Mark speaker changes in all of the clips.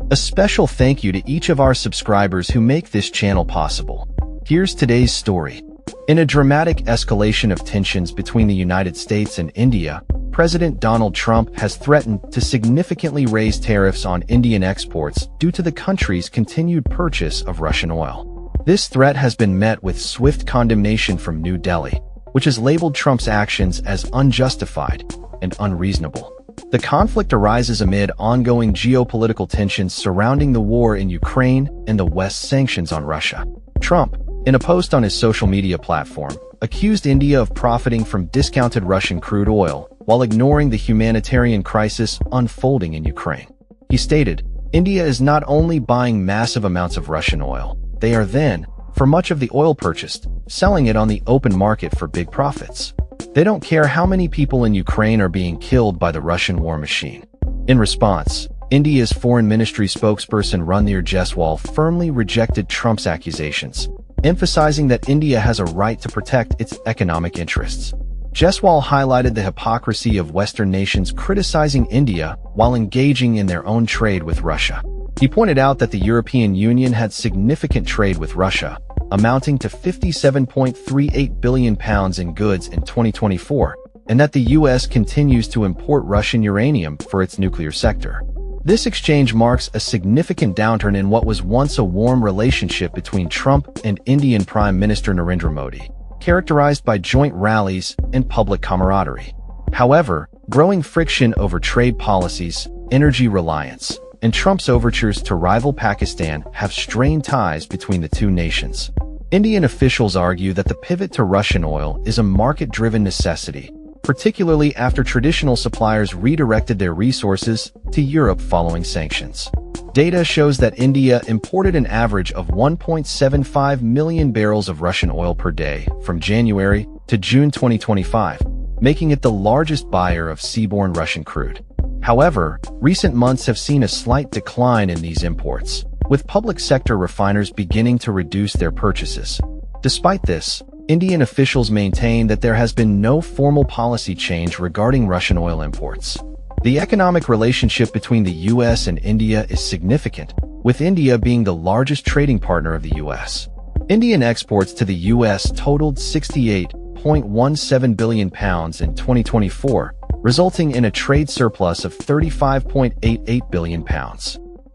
Speaker 1: A special thank you to each of our subscribers who make this channel possible. Here's today's story. In a dramatic escalation of tensions between the United States and India, President Donald Trump has threatened to significantly raise tariffs on Indian exports due to the country's continued purchase of Russian oil. This threat has been met with swift condemnation from New Delhi, which has labeled Trump's actions as unjustified and unreasonable. The conflict arises amid ongoing geopolitical tensions surrounding the war in Ukraine and the West's sanctions on Russia. Trump, in a post on his social media platform, accused India of profiting from discounted Russian crude oil while ignoring the humanitarian crisis unfolding in Ukraine. He stated, "India is not only buying massive amounts of Russian oil, they are then, for much of the oil purchased, selling it on the open market for big profits. They don't care how many people in Ukraine are being killed by the Russian war machine." In response, India's foreign ministry spokesperson Ranveer Jaiswal firmly rejected Trump's accusations, emphasizing that India has a right to protect its economic interests. Jaiswal highlighted the hypocrisy of Western nations criticizing India while engaging in their own trade with Russia. He pointed out that the European Union had significant trade with Russia, amounting to £57.38 billion in goods in 2024, and that the U.S. continues to import Russian uranium for its nuclear sector. This exchange marks a significant downturn in what was once a warm relationship between Trump and Indian Prime Minister Narendra Modi, characterized by joint rallies and public camaraderie. However, growing friction over trade policies, energy reliance, and Trump's overtures to rival Pakistan have strained ties between the two nations. Indian officials argue that the pivot to Russian oil is a market-driven necessity, particularly after traditional suppliers redirected their resources to Europe following sanctions. Data shows that India imported an average of 1.75 million barrels of Russian oil per day from January to June 2025, making it the largest buyer of seaborne Russian crude. However, recent months have seen a slight decline in these imports, with public sector refiners beginning to reduce their purchases. Despite this, Indian officials maintain that there has been no formal policy change regarding Russian oil imports. The economic relationship between the U.S. and India is significant, with India being the largest trading partner of the U.S. Indian exports to the U.S. totaled £68.17 billion in 2024, resulting in a trade surplus of £35.88 billion.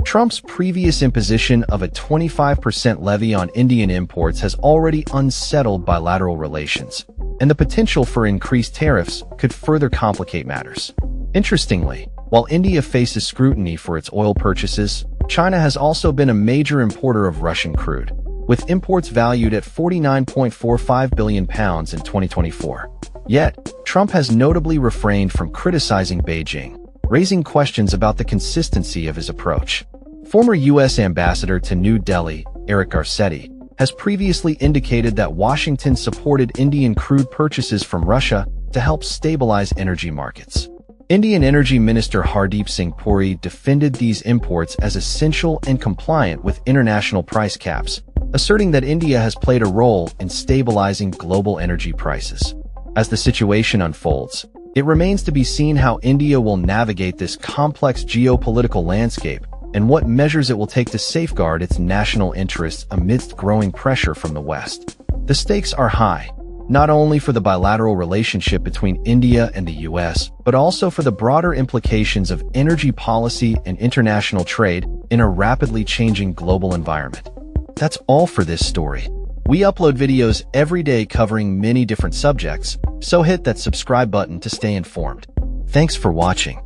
Speaker 1: Trump's previous imposition of a 25% levy on Indian imports has already unsettled bilateral relations, and the potential for increased tariffs could further complicate matters. Interestingly, while India faces scrutiny for its oil purchases, China has also been a major importer of Russian crude, with imports valued at £49.45 billion in 2024. Yet, Trump has notably refrained from criticizing Beijing, raising questions about the consistency of his approach. Former U.S. Ambassador to New Delhi, Eric Garcetti, has previously indicated that Washington supported Indian crude purchases from Russia to help stabilize energy markets. Indian Energy Minister Hardeep Singh Puri defended these imports as essential and compliant with international price caps, asserting that India has played a role in stabilizing global energy prices. As the situation unfolds, it remains to be seen how India will navigate this complex geopolitical landscape and what measures it will take to safeguard its national interests amidst growing pressure from the West. The stakes are high, not only for the bilateral relationship between India and the U.S., but also for the broader implications of energy policy and international trade in a rapidly changing global environment. That's all for this story. We upload videos every day covering many different subjects, so hit that subscribe button to stay informed. Thanks for watching.